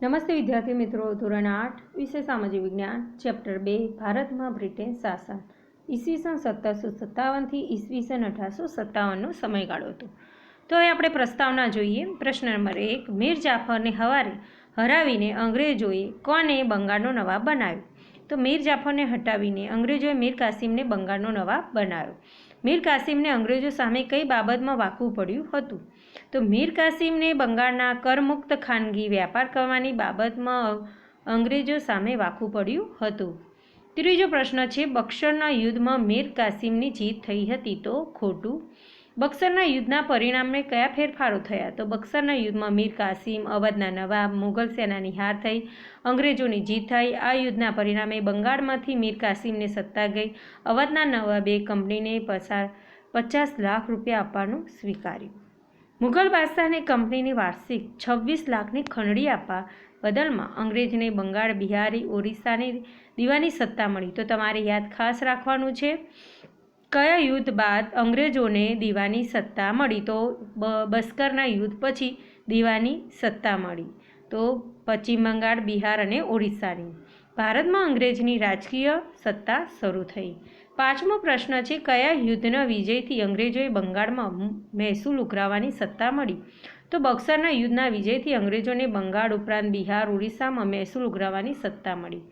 નમસ્તે વિદ્યાર્થી મિત્રો, ધોરણ 8 વિષય સામાજિક વિજ્ઞાન ચેપ્ટર 2 ભારતમાં બ્રિટિશ શાસન ઈસવીસન 1757 થી ઈસવીસન 1857નો સમયગાળો હતો. તો હવે આપણે પ્રસ્તાવના જોઈએ. પ્રશ્ન નંબર 1, મીર જાફરને હરાવીને અંગ્રેજોએ કોને બંગાળનો નવાબ બનાવ્યો? તો મીર જાફરને હટાવીને અંગ્રેજોએ મીર કાસિમને બંગાળનો નવાબ બનાવ્યો. મીર કાસિમને અંગ્રેજો સામે કઈ બાબતમાં વાકવું પડ્યું હતું? તો મીર કાસિમને બંગાળના કરમુક્ત ખાનગી વ્યાપાર કરવાની બાબતમાં અંગ્રેજો સામે વાકવું પડ્યું હતું. ત્રીજો પ્રશ્ન છે, બક્સરના યુદ્ધમાં મીર કાસિમની જીત થઈ હતી? તો ખોટું. બક્સરના યુદ્ધના પરિણામે કયા ફેરફારો થયા? તો બક્સરના યુદ્ધમાં મીર કાસિમ, અવધના નવાબ, મુઘલ સેનાની હાર થઈ, અંગ્રેજોની જીત થઈ. આ યુદ્ધના પરિણામે બંગાળમાંથી મીર કાસિમને સત્તા ગઈ. અવધના નવાબે કંપનીને 50 લાખ રૂપિયા આપવાનું સ્વીકાર્યું. મુઘલ બાદશાહને કંપનીની વાર્ષિક 26 લાખની ખંડણી આપવા બદલમાં અંગ્રેજને બંગાળ, બિહારી, ઓરિસ્સાની દીવાની સત્તા મળી. તો તમારે યાદ ખાસ રાખવાનું છે, કયા યુદ્ધ બાદ અંગ્રેજોને દીવાની સત્તા મળી? તો બસ્કરના યુદ્ધ પછી દીવાની સત્તા મળી. તો પશ્ચિમ બંગાળ, બિહાર અને ઓરિસ્સાની. ભારતમાં અંગ્રેજની રાજકીય સત્તા શરૂ થઈ. પાંચમો પ્રશ્ન છે, કયા યુદ્ધના વિજયથી અંગ્રેજોએ બંગાળમાં મહેસૂલ ઉઘરાવવાની સત્તા મળી? તો બક્સરના યુદ્ધના વિજયથી અંગ્રેજોને બંગાળ ઉપરાંત બિહાર, ઓરિસ્સામાં મહેસૂલ ઉઘરાવવાની સત્તા મળી.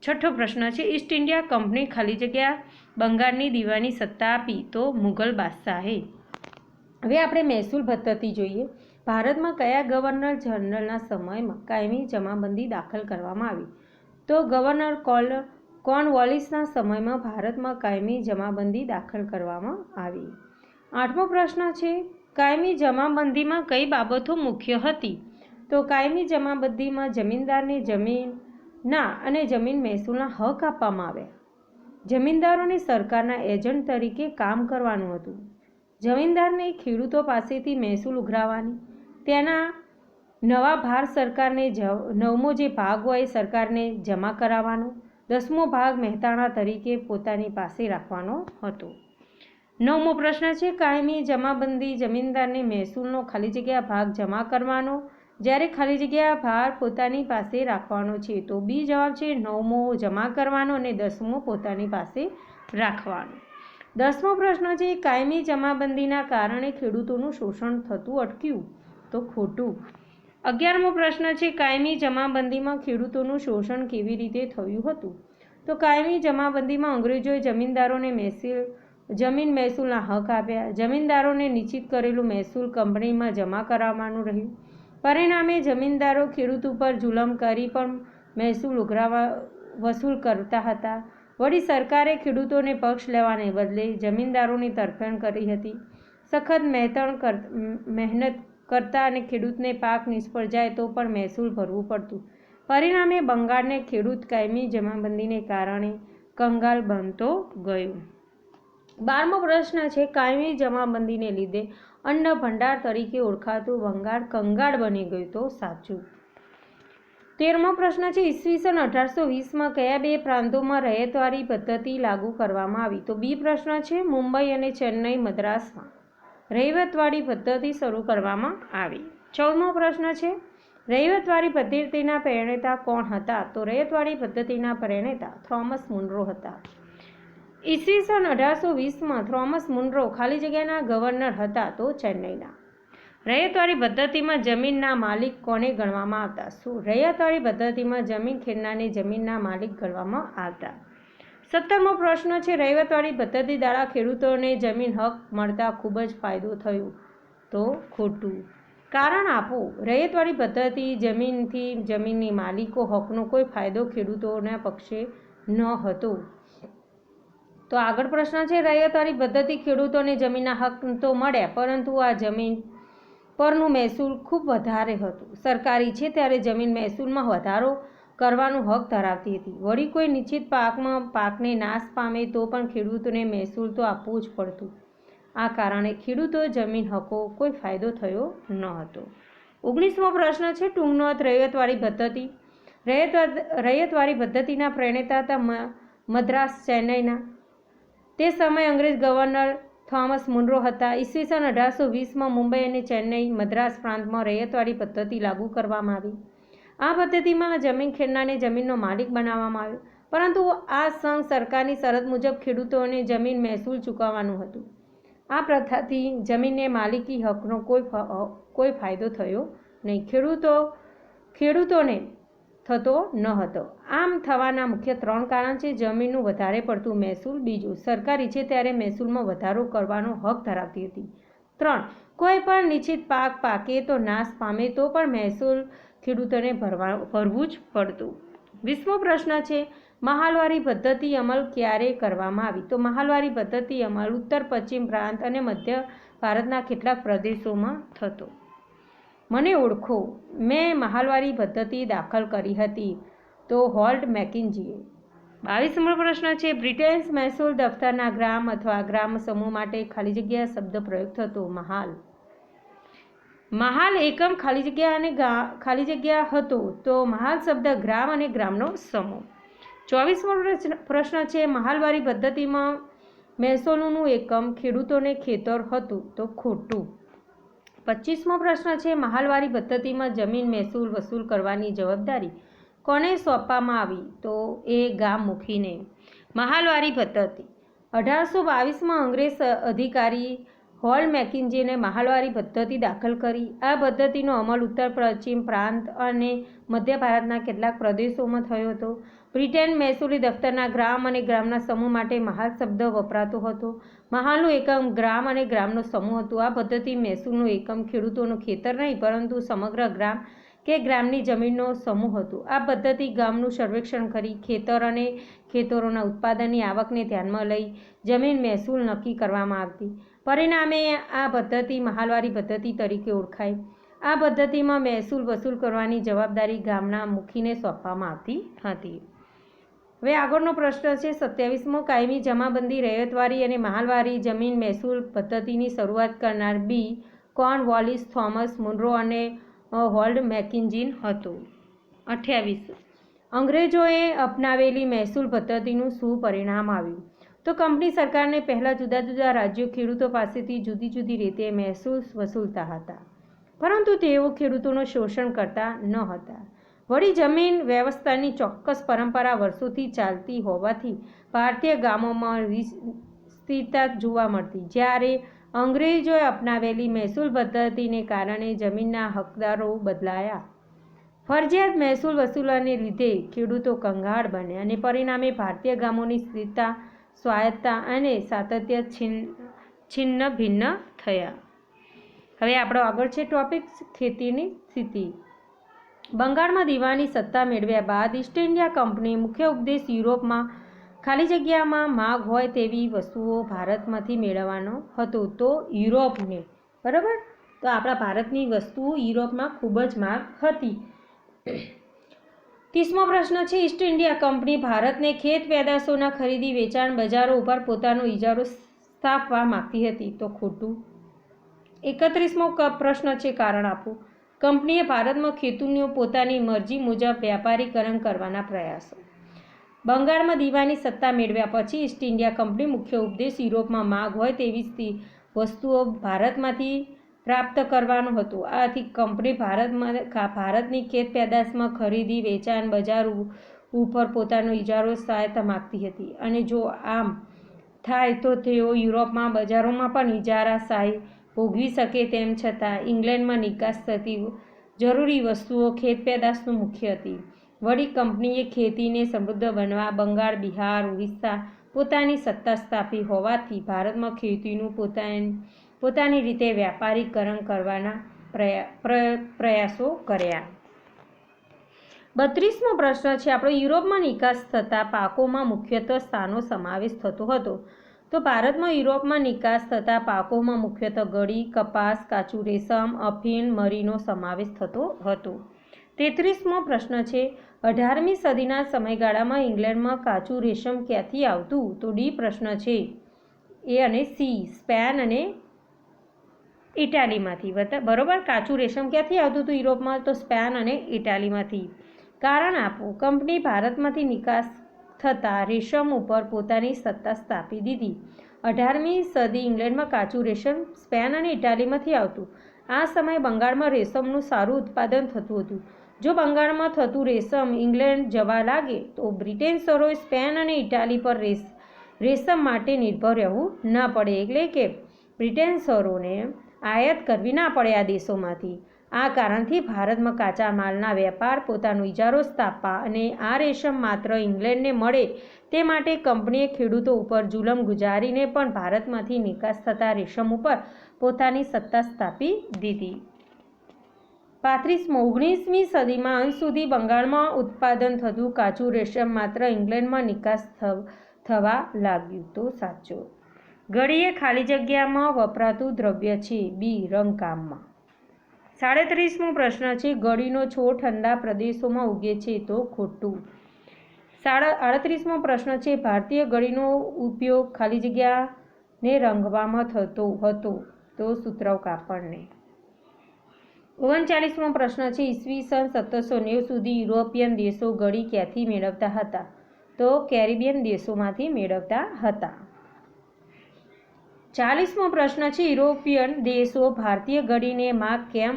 છઠ્ઠો પ્રશ્ન છે, ઈસ્ટ ઇન્ડિયા કંપની ખાલી જગ્યા બંગાળની દીવાની સત્તા આપી? તો મુઘલ બાદશાહે. હવે આપણે મહેસૂલ પદ્ધતિ જોઈએ. ભારતમાં કયા ગવર્નર જનરલના સમયમાં કાયમી જમાબંધી દાખલ કરવામાં આવી? તો ગવર્નર કોર્નવોલિસના સમયમાં ભારતમાં કાયમી જમાબંધી દાખલ કરવામાં આવી. આઠમો પ્રશ્ન છે, કાયમી જમાબંધીમાં કઈ બાબતો મુખ્ય હતી? તો કાયમી જમાબંધીમાં જમીનદારને જમીનના અને જમીન મહેસૂલના હક આપવામાં આવ્યા. જમીનદારોને સરકારના એજન્ટ તરીકે કામ કરવાનું હતું. જમીનદારને ખેડૂતો પાસેથી મહેસૂલ ઉઘરાવવાની, તેના નવા ભાર સરકારને 9મો જે ભાગ હોય સરકારને જમા કરાવવાનો, 10મો ભાગ મહેતાણા તરીકે પોતાની પાસે રાખવાનો હતો. 9મો પ્રશ્ન છે, કાયમી જમાબંધી જમીનદારને મહેસૂલનો ખાલી જગ્યા ભાગ જમા કરવાનો, જ્યારે ખાલી જગ્યા ભાર પોતાની પાસે રાખવાનો છે. તો બી જવાબ છે 9મો જમા કરવાનો અને 10મો પોતાની પાસે રાખવાનો. 10મો પ્રશ્ન છે, કાયમી જમાબંધીના કારણે ખેડૂતોનું શોષણ થતું અટક્યું? તો ખોટું. 11મો પ્રશ્ન છે, કાયમી જમાબંધીમાં ખેડૂતોનું શોષણ કેવી રીતે થયું હતું? તો કાયમી જમાબંધીમાં અંગ્રેજોએ જમીનદારોને જમીન મહેસૂલના હક આપ્યા. જમીનદારોને નિશ્ચિત કરેલું મહેસૂલ કંપનીમાં જમા કરાવવાનું રહ્યું. પરિણામે જમીનદારો ખેડૂત ઉપર જુલમ કરી પણ મહેસૂલ વસૂલ કરતા હતા. વળી સરકારે ખેડૂતોને પક્ષ લેવાને બદલે જમીનદારોની તરફેણ કરી હતી. સખત મહેનત કરતા અને ખેડૂતને પાક નિષ્ફળ જાય તો પણ મહેસૂલ ભરવું પડતું. પરિણામે બંગાળને ખેડૂત કાયમી જમાબંધીને કારણે કંગાલ બનતો ગયો. 12મો પ્રશ્ન છે, કાયમી જમાબંધીને લીધે અન્ન ભંડાર તરીકે ઓળખાતું બંગાળ કંગાળ બની ગયું? તો સાચું. 13મો પ્રશ્ન છે, ઈસવીસન 1820માં કયા બે પ્રાંતોમાં રૈયતવારી પદ્ધતિ લાગુ કરવામાં આવી? તો બી પ્રશ્ન છે, મુંબઈ અને ચેન્નઈ, મદ્રાસમાં રૈયતવારી પદ્ધતિ શરૂ કરવામાં આવી. 14મો પ્રશ્ન છે, રૈયતવારી પદ્ધતિના પ્રણેતા કોણ હતા? તો રૈયતવારી પદ્ધતિના પ્રણેતા થોમસ મુનરો હતા. ઈસવીસન 1820માં થોમસ મુનરો ખાલી જગ્યાના ગવર્નર હતા? તો ચેન્નઈના. રૈયતવારી પદ્ધતિમાં જમીનના માલિક કોને ગણવામાં આવતા? શું રૈયતવારી પદ્ધતિમાં જમીન ખેડનારને જમીનના માલિક ગણવામાં આવતા? 17મો પ્રશ્ન છે, રૈયતવારી પદ્ધતિ દ્વારા ખેડૂતોને જમીન હક મળતા ખૂબ જ ફાયદો થયો? તો ખોટું. કારણ આપો. રૈયતવારી પદ્ધતિ જમીનથી જમીનની માલિકો હકનો કોઈ ફાયદો ખેડૂતોના પક્ષે ન હતો. તો આગળ પ્રશ્ન છે, રૈયતવારી પદ્ધતિ ખેડૂતોને જમીનના હક તો મળ્યા, પરંતુ આ જમીન પરનું મહેસૂલ ખૂબ વધારે હતું. સરકારી છે ત્યારે જમીન મહેસૂલમાં વધારો કરવાનો હક ધરાવતી હતી. વળી કોઈ નિશ્ચિત પાકને નાશ પામે તો પણ ખેડૂતોને મહેસૂલ તો આપવું જ પડતું. આ કારણે ખેડૂતો જમીન હકો કોઈ ફાયદો થયો ન હતો. 19મો પ્રશ્ન છે, ટૂંક નોંધ રૈયતવારી પદ્ધતિ. રૈયતવારી પદ્ધતિના પ્રણેતા હતા મદ્રાસ, ચેન્નઈના. તે સમયે અંગ્રેજ ગવર્નર થોમસ મુનરો હતા. ઈસવીસન 1820માં મુંબઈ અને ચેન્નઈ, મદ્રાસ પ્રાંતમાં રૈયતવારી પદ્ધતિ લાગુ કરવામાં આવી. આ પદ્ધતિમાં જમીન ખેડનારને જમીનનો માલિક બનાવવામાં આવ્યો, પરંતુ આ સંઘ સરકારની શરત મુજબ ખેડૂતોને જમીન મહેસૂલ ચૂકવવાનું હતું. આ પ્રથાથી જમીનને માલિકી હકનો કોઈ ફાયદો થયો નહીં. ખેડૂતોને થતો ન હતો. આમ થવાના મુખ્ય 3 કારણ છે. જમીનનું વધારે પડતું મહેસૂલ. બીજું, સરકાર ઈચ્છે ત્યારે મહેસૂલમાં વધારો કરવાનો હક ધરાવતી હતી. 3, કોઈ પણ નિશ્ચિત પાક પાકે તો નાશ પામે તો પણ મહેસૂલ ખેડૂતોને ભરવું જ પડતું. 20મો પ્રશ્ન છે, મહાલવારી પદ્ધતિ અમલ ક્યારે કરવામાં આવી? તો મહાલવારી પદ્ધતિ અમલ ઉત્તર પશ્ચિમ પ્રાંત અને મધ્ય ભારતના કેટલાક પ્રદેશોમાં થતો. મને ઓળખો. મેં મહાલવારી પદ્ધતિ દાખલ કરી હતી. તો હોલ્ટ મેકિન્ઝીએ. 22મો પ્રશ્ન છે, બ્રિટિશ મહેસૂલ દફતરના ગ્રામ અથવા ગ્રામ સમૂહ માટે ખાલી જગ્યા શબ્દ પ્રયોગ થતો. મહાલ એકમ ખાલી જગ્યા અને ખાલી જગ્યા હતો. તો મહાલ શબ્દ ગ્રામ અને ગ્રામનો સમૂહ. 24મો પ્રશ્ન છે, મહાલવારી પદ્ધતિમાં મહેસૂલનું એકમ ખેડૂતોને ખેતર હતું. તો ખોટું. 25મો પ્રશ્ન છે, મહાલવારી પદ્ધતિમાં જમીન મહેસૂલ વસૂલ કરવાની જવાબદારી કોને સોંપવામાં આવી? તો એ ગામ મુખીને. મહાલવારી પદ્ધતિ 1822માં અંગ્રેજ અધિકારી હોલ્ટ મેકિન્ઝીએ મહાલવારી પદ્ધતિ દાખલ કરી. આ પદ્ધતિનો અમલ ઉત્તર પશ્ચિમ પ્રાંત અને મધ્ય ભારતના કેટલાક પ્રદેશોમાં થયો હતો. બ્રિટન મહેસૂલી દફતરના ગ્રામ અને ગ્રામના સમૂહ માટે મહાલ શબ્દ વપરાતો હતો. મહાલનું એકમ ગ્રામ અને ગ્રામનો સમૂહ હતું. આ પદ્ધતિ મહેસૂલનું એકમ ખેડૂતોનું ખેતર નહીં પરંતુ સમગ્ર ગ્રામ કે ગ્રામની જમીનનો સમૂહ હતું. આ પદ્ધતિ ગામનું સર્વેક્ષણ કરી ખેતર અને ખેતરોના ઉત્પાદનની આવકને ધ્યાનમાં લઈ જમીન મહેસૂલ નક્કી કરવામાં આવતી. પરિણામે આ પદ્ધતિ મહાલવારી પદ્ધતિ તરીકે ઓળખાઈ. આ પદ્ધતિમાં મહેસૂલ વસૂલ કરવાની જવાબદારી ગામના મુખીને સોંપવામાં આવતી હતી. હવે આગળનો પ્રશ્ન છે 27મો, કાયમી જમાબંધી રૈયતવારી અને મહાલવારી જમીન મહેસૂલ પદ્ધતિની શરૂઆત કરનાર બી. કોર્નવાલિસ, થોમસ મુનરો અને હોલ્ટ મેકિન્ઝી હતું. 28, અંગ્રેજોએ અપનાવેલી મહેસૂલ પદ્ધતિનું શું પરિણામ આવ્યું? તો કંપની સરકારને પહેલાં જુદા જુદા રાજ્યો ખેડૂતો પાસેથી જુદી જુદી રીતે મહેસૂલ વસૂલતા હતા, પરંતુ તેઓ ખેડૂતોનું શોષણ કરતા ન હતા. વળી જમીન વ્યવસ્થાની ચોક્કસ પરંપરા વર્ષોથી ચાલતી હોવાથી ભારતીય ગામોમાં વિસ્તૃતતા જોવા મળતી. જ્યારે અંગ્રેજોએ અપનાવેલી મહેસૂલ પદ્ધતિને કારણે જમીનના હકદારો બદલાયા. ફરજિયાત મહેસૂલ વસૂલવાને લીધે ખેડૂતો કંગાળ બન્યા અને પરિણામે ભારતીય ગામોની સ્થિરતા, સ્વાયત્તતા અને સાતત્ય છિન્ન ભિન્ન થયા. હવે આપણો આગળ છે ટોપિક ખેતીની સ્થિતિ. બંગાળમાં દીવાની સત્તા મેળવ્યા બાદ ઈસ્ટ ઇન્ડિયા કંપની મુખ્ય ઉદ્દેશ યુરોપમાં ખાલી જગ્યામાં માગ હોય તેવી વસ્તુઓ ભારતમાંથી મેળવવાનો હતો. તો યુરોપને બરાબર, તો આપણા ભારતની વસ્તુઓ યુરોપમાં ખૂબ જ માગ હતી. 30મો પ્રશ્ન છે, ઈસ્ટ ઇન્ડિયા કંપની ભારતને ખેત પેદાશોના ખરીદી વેચાણ બજારો ઉપર પોતાનો ઇજારો સ્થાપવા માંગતી હતી. તો ખોટું. 31મો પ્રશ્ન છે, કારણ આપો. કંપનીએ ભારતમાં ખેતૂતોનું પોતાની મરજી મુજબ વ્યાપારીકરણ કરવાના પ્રયાસો. બંગાળમાં દીવાની સત્તા મેળવ્યા પછી ઈસ્ટ ઇન્ડિયા કંપની મુખ્ય ઉદ્દેશ યુરોપમાં માગ હોય તેવી વસ્તુઓ ભારતમાંથી પ્રાપ્ત કરવાનો હતો. આથી કંપની ભારતની ખેત પેદાશમાં ખરીદી વેચાણ બજાર ઉપર પોતાનો ઇજારો સહાયતા માગતી હતી અને જો આમ થાય તો તેઓ યુરોપમાં બજારોમાં પણ ઇજારાશાહી ભોગવી શકે. તેમ છતાં ઇંગ્લેન્ડમાં નિકાસ થતી જરૂરી વસ્તુઓ ખેત પેદાશનું મુખ્ય હતી. વળી કંપનીએ ખેતીને સમૃદ્ધ બનવા બંગાળ, બિહાર, ઓરિસ્સા પોતાની સત્તા સ્થાપી હોવાથી ભારતમાં ખેતીનું પોતાની રીતે વ્યાપારીકરણ કરવાના પ્રયાસો કર્યા. 32મો પ્રશ્ન છે આપણો, યુરોપમાં નિકાસ થતા પાકોમાં મુખ્યત્વે સ્થાનો સમાવેશ થતો હતો. તો ભારતમાં યુરોપમાં નિકાસ થતા પાકોમાં મુખ્યત્વે ગળી, કપાસ, કાચું રેશમ, અફીણ, મરીનો સમાવેશ થતો હતો. 33મો પ્રશ્ન છે, 18મી સદીના સમયગાળામાં ઇંગ્લેન્ડમાં કાચું રેશમ ક્યાંથી આવતું? તો ડી પ્રશ્ન છે. એ અને સી સ્પેન અને ઇટાલીમાંથી. બરોબર, કાચું રેશમ ક્યાંથી આવતું હતું યુરોપમાં? તો સ્પેન અને ઇટાલીમાંથી. કારણ આપો. કંપની ભારતમાંથી નિકાસ થતાં રેશમ ઉપર પોતાની સત્તા સ્થાપી દીધી. 18મી સદી ઇંગ્લેન્ડમાં કાચું રેશમ સ્પેન અને ઇટાલીમાંથી આવતું. આ સમયે બંગાળમાં રેશમનું સારું ઉત્પાદન થતું હતું. જો બંગાળમાં થતું રેશમ ઇંગ્લેન્ડ જવા લાગે તો બ્રિટેનસરોએ સ્પેન અને ઇટાલી પર રેશમ માટે નિર્ભર રહેવું ન પડે, એટલે કે બ્રિટેનસરોને આયાત કરવી ના પડે આ દેશોમાંથી. આ કારણથી ભારતમાં કાચા માલના વેપાર, પોતાનો ઇજારો સ્થાપવા અને આ રેશમ માત્ર ઇંગ્લેન્ડને મળે તે માટે કંપનીએ ખેડૂતો ઉપર જુલમ ગુજારીને પણ ભારતમાંથી નિકાસ થતા રેશમ ઉપર પોતાની સત્તા સ્થાપી દીધી. 19મી સદીમાં અંત સુધી બંગાળમાં ઉત્પાદન થતું કાચું રેશમ માત્ર ઇંગ્લેન્ડમાં નિકાસ થવા લાગ્યું તો સાચો. ગળી એ ખાલી જગ્યામાં વપરાતું દ્રવ્ય છે. બી. રંગકામમાં. 37મો પ્રશ્ન છે, ગળીનો છોડ ઠંડા પ્રદેશોમાં ઉગે છે તો ખોટું. 38મો પ્રશ્ન છે, ભારતીય ગળીનો ઉપયોગ ખાલી જગ્યાને રંગવામાં થતો હતો તો સુતરાઉ કાપડને. 39મો પ્રશ્ન છે, ઈસવીસન 1790 સુધી યુરોપિયન દેશો ગળી ક્યાંથી મેળવતા હતા તો કેરેબિયન દેશોમાંથી મેળવતા હતા. 40મો પ્રશ્ન છે, યુરોપિયન દેશો ભારતીય ગળીને માંગ કેમ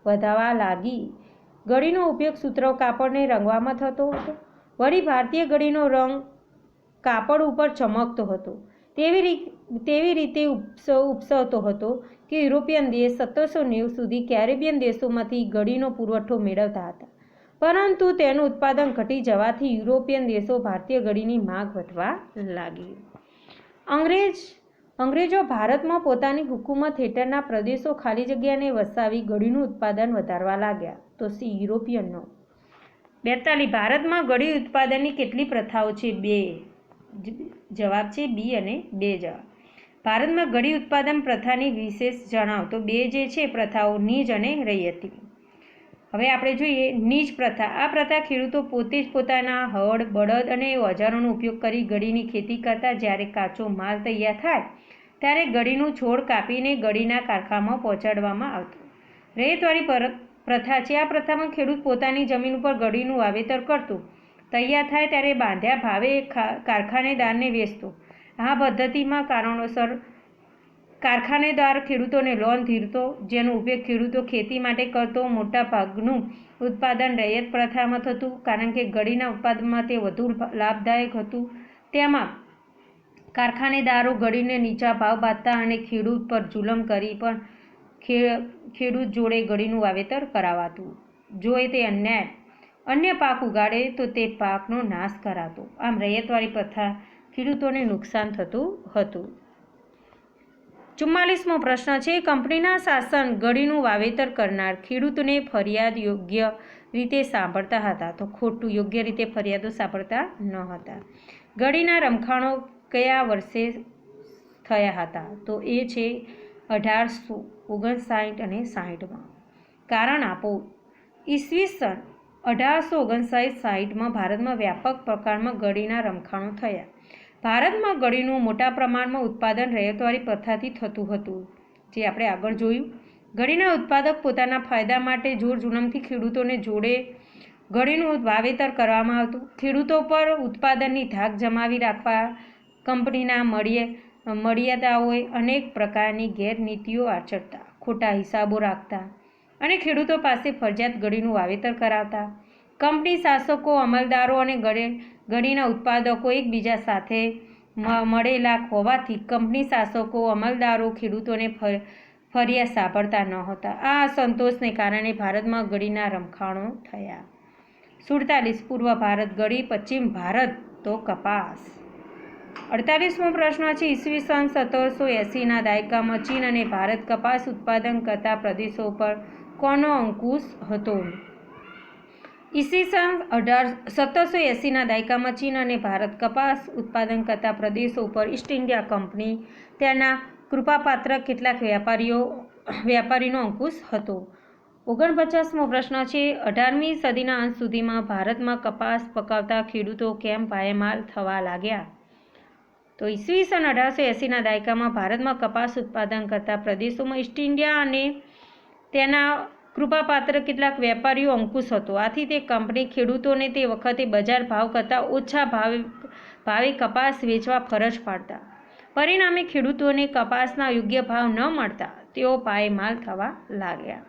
વધારવા લાગી? ગળીનો ઉપયોગ સુતરાઉ કાપડને રંગવામાં થતો હતો. વળી ભારતીય ગળીનો રંગ કાપડ ઉપર ચમકતો હતો. તેવી રીતે ઉપસવતો હતો કે યુરોપિયન દેશ 1790 સુધી કેરેબિયન દેશોમાંથી ગળીનો પુરવઠો મેળવતા હતા, પરંતુ તેનું ઉત્પાદન ઘટી જવાથી યુરોપિયન દેશો ભારતીય ગળીની માંગ વધવા લાગી. અંગ્રેજો ભારતમાં પોતાની હુકૂમત હેઠળના પ્રદેશો ખાલી જગ્યાને વસાવી ગળીનું ઉત્પાદન વધારવા લાગ્યા તો સી. યુરોપિયનો. 42. ભારતમાં ગળી ઉત્પાદનની કેટલી પ્રથાઓ છે? 2 જવાબ છે બી અને 2 જવાબ. ભારતમાં ગળી ઉત્પાદન પ્રથાની વિશેષ જણાવ તો 2 જે છે પ્રથાઓ, નીજ અને રૈયતી. હવે આપણે જોઈએ નીજ પ્રથા. આ પ્રથા ખેડૂતો પોતે જ પોતાના હળ, બળદ અને ઓજારોનો ઉપયોગ કરી ગળીની ખેતી કરતા. જ્યારે કાચો માલ તૈયાર થાય ત્યારે ગળીનું છોડ કાપીને ગળીના કારખાનામાં પહોંચાડવામાં આવતો. રૈયતવાળી પ્રથા છે. આ પ્રથામાં ખેડૂત પોતાની જમીન ઉપર ગળીનું વાવેતર કરતો. તૈયાર થાય ત્યારે બાંધ્યા ભાવે કારખાનેદારને વેચતો. આ પદ્ધતિમાં કારણોસર કારખાનેદાર ખેડૂતોને લોન ધીરતો, જેનો ઉપયોગ ખેડૂતો ખેતી માટે કરતો. મોટા ભાગનું ઉત્પાદન રૈયત પ્રથામાં થતું, કારણ કે ગળીના ઉત્પાદનમાં તે વધુ લાભદાયક હતું. તેમાં કારખાનેદારો ગળીને નીચા ભાવ બાંધતા અને ખેડૂત પર જુલમ કરી પણ ખેડૂત જોડે ગળીનું વાવેતર કરાવાતું. જો તે અન્ય પાક ઉગાડે તો તે પાકનો નાશ કરાતો. આમ રૈયતવાળી પ્રથા ખેડૂતોને નુકસાન થતું હતું. 44મો પ્રશ્ન છે, કંપનીના શાસન ગળીનું વાવેતર કરનાર ખેડૂતને ફરિયાદ યોગ્ય રીતે સાંભળતા હતા તો ખોટું. યોગ્ય રીતે ફરિયાદો સાંભળતા ન હતા. ગળીના રમખાણો કયા વર્ષે થયા હતા તો એ છે 1859 અને 60માં. કારણ આપો. ઈસવીસન 1859-60માં ભારતમાં વ્યાપક પ્રકારમાં ગળીના રમખાણો થયા. ભારતમાં ગળીનું મોટા પ્રમાણમાં ઉત્પાદન રૈયતવાળી પ્રથાથી થતું હતું, જે આપણે આગળ જોયું. ગળીના ઉત્પાદક પોતાના ફાયદા માટે જોર જુલમથી ખેડૂતોને જોડે ગળીનું વાવેતર કરવામાં આવતું. ખેડૂતો પર ઉત્પાદનની ધાક જમાવી રાખવા કંપનીના મળિયાદાઓએ અનેક પ્રકારની ગેરનીતિઓ આચરતા, ખોટા હિસાબો રાખતા અને ખેડૂતો પાસે ફરજિયાત ગળીનું વાવેતર કરાવતા. કંપની શાસકો, અમલદારો અને ગળીના ઉત્પાદકો એકબીજા સાથે મળેલા હોવાથી કંપની શાસકો, અમલદારો ખેડૂતોને ફરિયાદ સાંભળતા નહોતા. આ અસંતોષને કારણે ભારતમાં ગળીના રમખાણો થયા. 47. પૂર્વ ભારત ગળી, પશ્ચિમ ભારત તો કપાસ. 48મો પ્રશ્ન છે, ઈસવીસન 1780ના દાયકામાં ચીન અને ભારત કપાસ ઉત્પાદન કરતા પ્રદેશો પર કોનો અંકુશ હતો? ઈસવીસન 1780ના દાયકામાં ચીન અને ભારત કપાસ ઉત્પાદન કરતા પ્રદેશો ઉપર ઈસ્ટ ઇન્ડિયા કંપની તેના કૃપાપાત્ર કેટલાક વેપારીનો અંકુશ હતો. 49મો પ્રશ્ન છે, 18મી સદીના અંત સુધીમાં ભારતમાં કપાસ પકાવતા ખેડૂતો કેમ પાયમાલ થવા લાગ્યા? તો ઈસવીસન 1880ના દાયકામાં ભારતમાં કપાસ ઉત્પાદન કરતા પ્રદેશોમાં ઈસ્ટ ઇન્ડિયા અને તેના કૃપાપાત્ર કેટલાક વેપારીઓ અંકુશ હતો. આથી તે કંપની ખેડૂતોને તે વખતે બજાર ભાવ કરતાં ઓછા ભાવે કપાસ વેચવા ફરજ પાડતા. પરિણામે ખેડૂતોને કપાસના યોગ્ય ભાવ ન મળતા તેઓ પાયમાલ થવા લાગ્યા.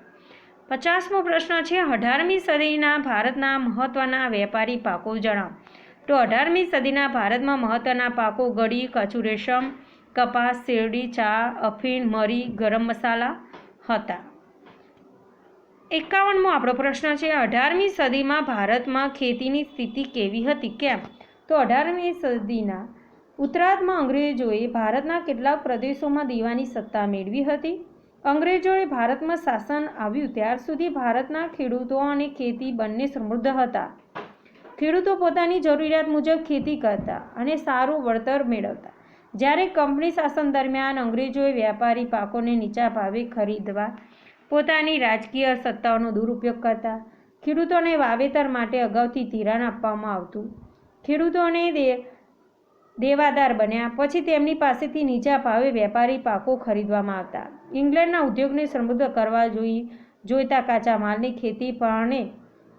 50મો પ્રશ્ન છે 18મી સદીના ભારતના મહત્ત્વના વેપારી પાકો જણાવો. તો 18મી સદીના ભારતમાં મહત્ત્વના પાકો ગળી, કાચું રેશમ, કપાસ, શેરડી, ચા, અફીણ, મરી, ગરમ મસાલા હતા. 51મો આપણો પ્રશ્ન છે 18મી સદીમાં ભારતમાં ખેતીની સ્થિતિ કેવી હતી? કેમ? તો 18મી સદીના ઉત્તરાર્ધમાં અંગ્રેજોએ ભારતના કેટલાક પ્રદેશોમાં દીવાની સત્તા મેળવી હતી. અંગ્રેજોએ ભારતમાં શાસન આવ્યું ત્યાર સુધી ભારતના ખેડૂતો અને ખેતી બંને સમૃદ્ધ હતા. ખેડૂતો પોતાની જરૂરિયાત મુજબ ખેતી કરતા અને સારું વળતર મેળવતા. જ્યારે કંપની શાસન દરમિયાન અંગ્રેજોએ વ્યાપારી પાકોને નીચા ભાવે ખરીદવા પોતાની રાજકીય સત્તાઓનો દુરુપયોગ કરતા. ખેડૂતોને વાવેતર માટે અગાઉથી ધિરાણ આપવામાં આવતું. ખેડૂતોને દેવાદાર બન્યા પછી તેમની પાસેથી નીચા ભાવે વેપારી પાકો ખરીદવામાં આવતા. ઇંગ્લેન્ડના ઉદ્યોગને સમૃદ્ધ કરવા જોઈતા કાચા માલની ખેતી પણ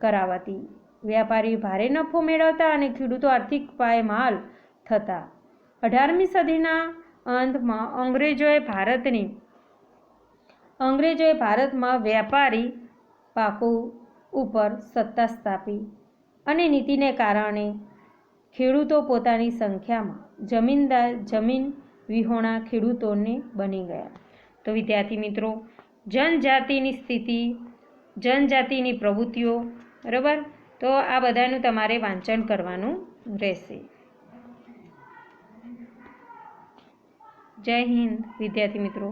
કરાવાતી. વ્યાપારી ભારે નફો મેળવતા અને ખેડૂતો આર્થિક પાયમાલ થતા. 18મી સદીના અંતમાં અંગ્રેજોએ ભારતમાં વ્યાપારી પાકો ઉપર સત્તા સ્થાપી અને નીતિને કારણે ખેડૂતો પોતાની સંખ્યામાં જમીન વિહોણા ખેડૂતોને બની ગયા. તો વિદ્યાર્થી મિત્રો, જનજાતિની સ્થિતિ, જનજાતિની પ્રવૃત્તિઓ, બરાબર, તો આ બધાનું તમારે વાંચન કરવાનું રહેશે. જય હિન્દ વિદ્યાર્થી મિત્રો.